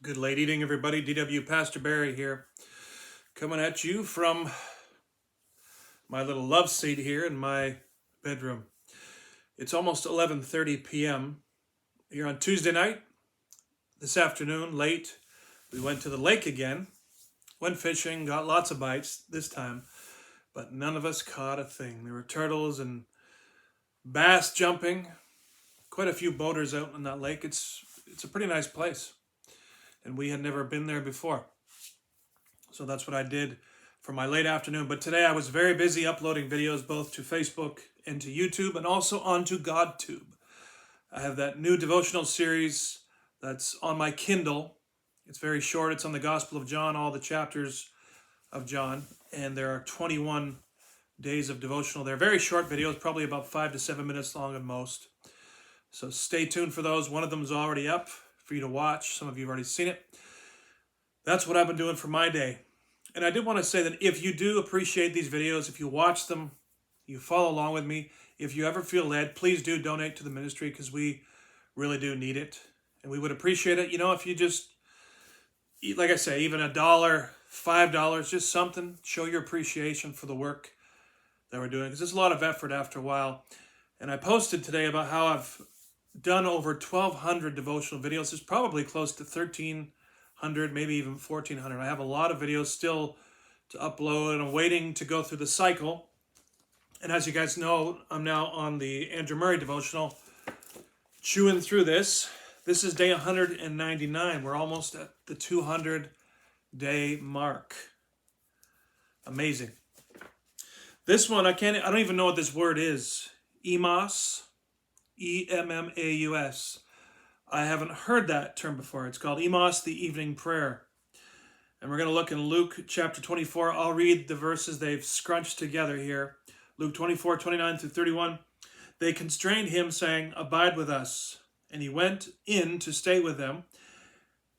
Good late evening, everybody. DW Pastor Barry here, coming at you from my little love seat here in my bedroom. It's almost 11:30 p.m. here on Tuesday night. This afternoon, late, we went to the lake again, went fishing, got lots of bites this time, but none of us caught a thing. There were turtles and bass jumping, quite a few boaters out in that lake. It's a pretty nice place, and we had never been there before. So that's what I did for my late afternoon. But today I was very busy uploading videos both to Facebook and to YouTube and also onto GodTube. I have that new devotional series that's on my Kindle. It's very short. It's on the Gospel of John, all the chapters of John. And there are 21 days of devotional. They're very short videos, probably about 5 to 7 minutes long at most. So stay tuned for those. One of them is already up for you to watch. Some of you have already seen it. That's what I've been doing for my day. And I did want to say that if you do appreciate these videos, if you watch them, you follow along with me, if you ever feel led, please do donate to the ministry because we really do need it. And we would appreciate it. You know, if you just, like I say, even $1, $5, just something, show your appreciation for the work that we're doing. Because it's a lot of effort after a while. And I posted today about how I've done over 1,200 devotional videos. There's probably close to 1,300, maybe even 1,400. I have a lot of videos still to upload, and I'm waiting to go through the cycle. And as you guys know, I'm now on the Andrew Murray devotional, chewing through this. This is day 199. We're almost at the 200-day mark. Amazing. This one, I don't even know what this word is. Emmaus, E-M-M-A-U-S. I haven't heard that term before. It's called Emmaus, the evening prayer. And we're going to look in Luke chapter 24. I'll read the verses they've scrunched together here. Luke 24, 29 through 31. They constrained him, saying, "Abide with us." And he went in to stay with them.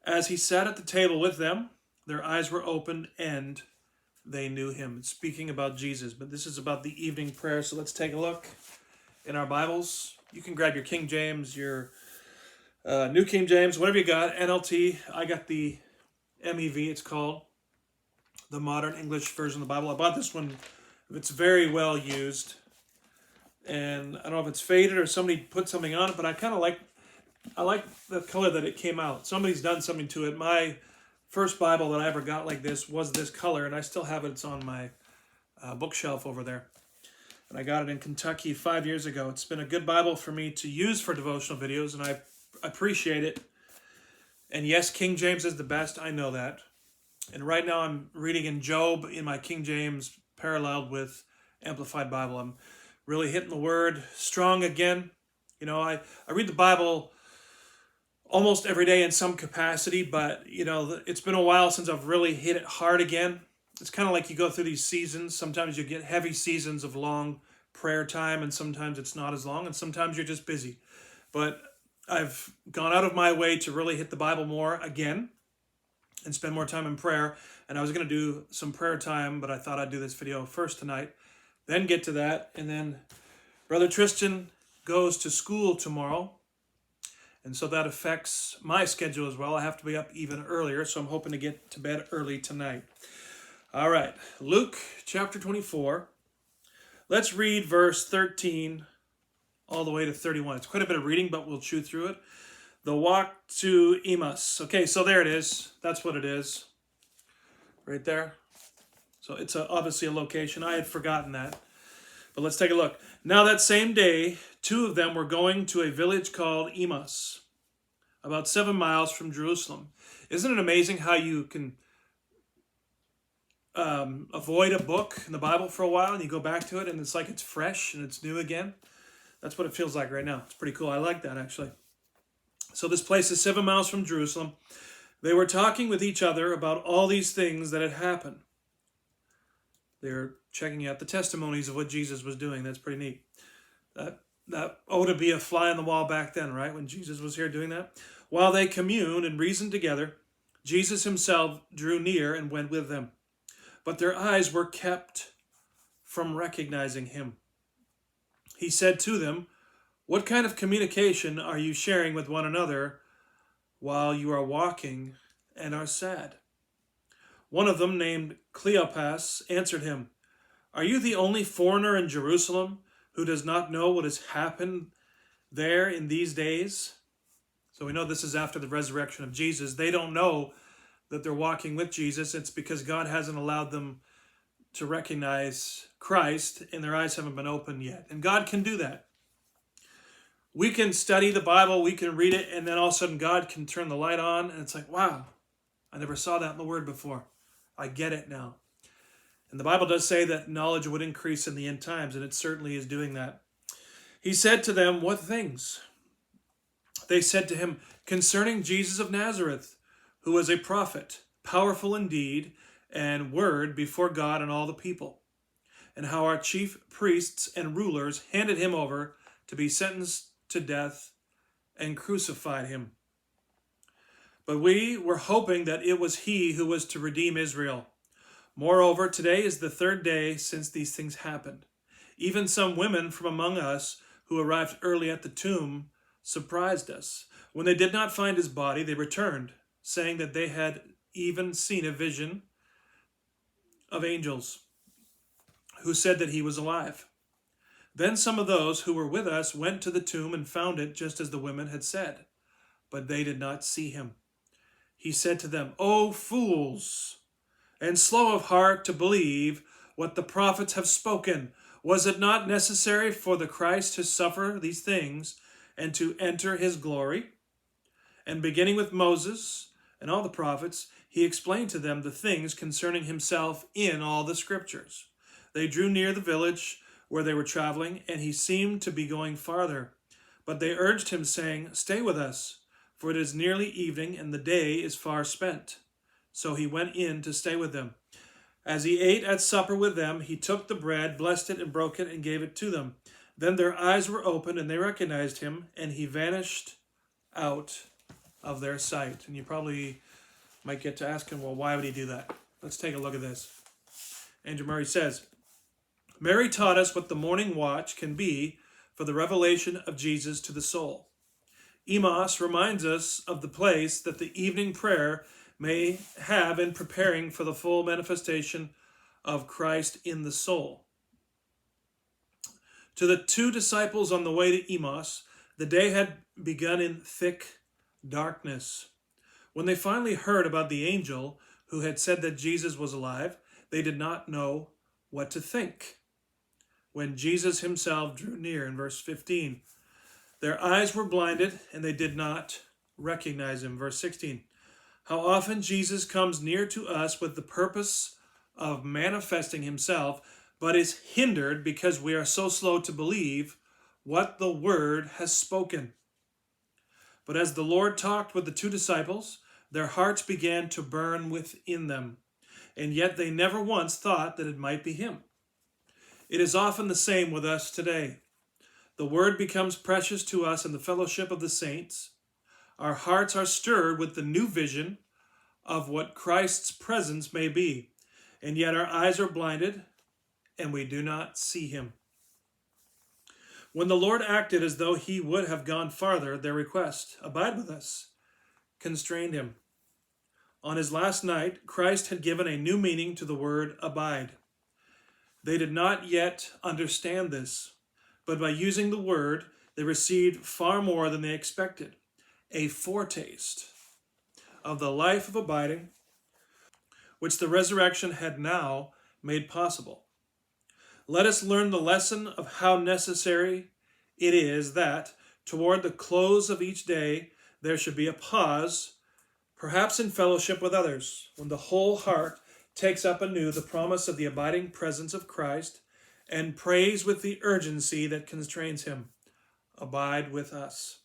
As he sat at the table with them, their eyes were opened and they knew him. It's speaking about Jesus, but this is about the evening prayer. So let's take a look in our Bibles. You can grab your King James, your New King James, whatever you got, NLT. I got the MEV, it's called, the Modern English Version of the Bible. I bought this one. It's very well used. And I don't know if it's faded or somebody put something on it, but I like the color that it came out. Somebody's done something to it. My first Bible that I ever got like this was this color, and I still have it. It's on my bookshelf over there. And I got it in Kentucky 5 years ago. It's been a good Bible for me to use for devotional videos, and I appreciate it. And yes, King James is the best. I know that. And right now I'm reading in Job in my King James paralleled with Amplified Bible. I'm really hitting the word strong again. You know, I read the Bible almost every day in some capacity, but, you know, it's been a while since I've really hit it hard again. It's kind of like you go through these seasons. Sometimes you get heavy seasons of long prayer time, and sometimes it's not as long, and sometimes you're just busy. But I've gone out of my way to really hit the Bible more again and spend more time in prayer. And I was going to do some prayer time, but I thought I'd do this video first tonight, then get to that. And then Brother Tristan goes to school tomorrow. And so that affects my schedule as well. I have to be up even earlier, so I'm hoping to get to bed early tonight. All right, Luke chapter 24. Let's read verse 13 all the way to 31. It's quite a bit of reading, but we'll chew through it. The walk to Emmaus. Okay, so there it is. That's what it is. Right there. So it's obviously a location. I had forgotten that. But let's take a look. Now that same day, two of them were going to a village called Emmaus, about 7 miles from Jerusalem. Isn't it amazing how you can avoid a book in the Bible for a while and you go back to it and it's like it's fresh and it's new again? That's what it feels like right now. It's pretty cool. I like that, actually. So this place is 7 miles from Jerusalem. They were talking with each other about all these things that had happened. They're checking out the testimonies of what Jesus was doing. That's pretty neat. That ought to be a fly on the wall back then, right? When Jesus was here doing that. While they communed and reasoned together, Jesus himself drew near and went with them. But their eyes were kept from recognizing him. He said to them, "What kind of communication are you sharing with one another while you are walking and are sad. One of them, named Cleopas, answered him, "Are you the only foreigner in Jerusalem who does not know what has happened there in these days?" So we know this is after the resurrection of Jesus. They don't know that they're walking with Jesus. It's because God hasn't allowed them to recognize Christ, and their eyes haven't been opened yet. And God can do that. We can study the Bible, we can read it, and then all of a sudden God can turn the light on, and it's like, wow, I never saw that in the Word before. I get it now. And the Bible does say that knowledge would increase in the end times, and it certainly is doing that. He said to them, "What things?" They said to him, "Concerning Jesus of Nazareth, who was a prophet, powerful in deed and word before God and all the people, and how our chief priests and rulers handed him over to be sentenced to death and crucified him. But we were hoping that it was he who was to redeem Israel. Moreover, today is the third day since these things happened. Even some women from among us who arrived early at the tomb surprised us. When they did not find his body, they returned, saying that they had even seen a vision of angels who said that he was alive. Then some of those who were with us went to the tomb and found it just as the women had said, but they did not see him." He said to them, "O fools, and slow of heart to believe what the prophets have spoken. Was it not necessary for the Christ to suffer these things and to enter his glory?" And beginning with Moses and all the prophets, he explained to them the things concerning himself in all the scriptures. They drew near the village where they were traveling, and he seemed to be going farther. But they urged him, saying, "Stay with us, for it is nearly evening, and the day is far spent." So he went in to stay with them. As he ate at supper with them, he took the bread, blessed it, and broke it, and gave it to them. Then their eyes were opened, and they recognized him, and he vanished out of their sight. And you probably might get to ask him, well, why would he do that? Let's take a look at this. Andrew Murray says, "Mary taught us what the morning watch can be for the revelation of Jesus to the soul. Emmaus reminds us of the place that the evening prayer may have in preparing for the full manifestation of Christ in the soul. To the two disciples on the way to Emmaus, the day had begun in thick darkness. When they finally heard about the angel who had said that Jesus was alive, they did not know what to think. When Jesus himself drew near," in verse 15, "their eyes were blinded and they did not recognize him." Verse 16, "How often Jesus comes near to us with the purpose of manifesting himself, but is hindered because we are so slow to believe what the Word has spoken. But as the Lord talked with the two disciples, their hearts began to burn within them, and yet they never once thought that it might be him. It is often the same with us today. The Word becomes precious to us in the fellowship of the saints. Our hearts are stirred with the new vision of what Christ's presence may be, and yet our eyes are blinded and we do not see him. When the Lord acted as though he would have gone farther, their request, 'Abide with us,' constrained him. On his last night, Christ had given a new meaning to the word abide. They did not yet understand this, but by using the word, they received far more than they expected, a foretaste of the life of abiding, which the resurrection had now made possible. Let us learn the lesson of how necessary it is that, toward the close of each day, there should be a pause, perhaps in fellowship with others, when the whole heart takes up anew the promise of the abiding presence of Christ and prays with the urgency that constrains him, 'Abide with us.'"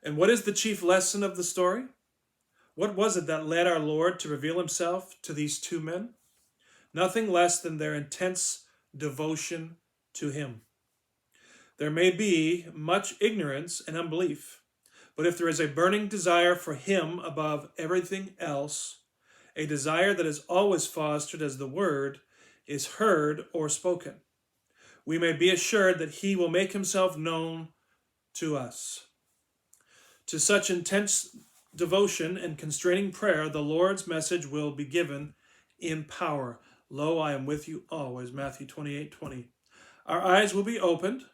And what is the chief lesson of the story? What was it that led our Lord to reveal himself to these two men? Nothing less than their intense devotion to him. There may be much ignorance and unbelief, but if there is a burning desire for him above everything else, a desire that is always fostered as the word is heard or spoken, we may be assured that he will make himself known to us. To such intense devotion and constraining prayer, the Lord's message will be given in power. Lo, I am with you always. Matthew 28:20. Our eyes will be opened,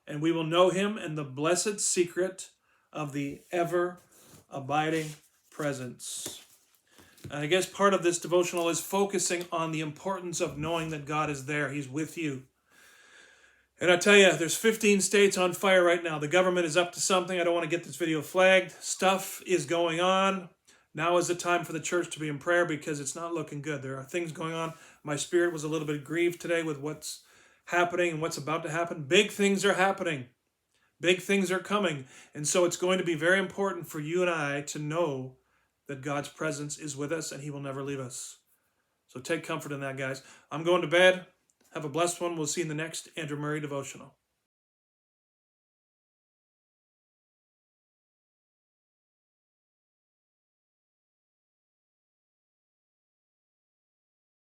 and we will know him and the blessed secret of the ever-abiding presence. And I guess part of this devotional is focusing on the importance of knowing that God is there. He's with you. And I tell you, there's 15 states on fire right now. The government is up to something. I don't want to get this video flagged. Stuff is going on. Now is the time for the church to be in prayer because it's not looking good. There are things going on. My spirit was a little bit grieved today with what's happening and what's about to happen. Big things are happening. Big things are coming. And so it's going to be very important for you and I to know that God's presence is with us and he will never leave us. So take comfort in that, guys. I'm going to bed. Have a blessed one. We'll see you in the next Andrew Murray Devotional.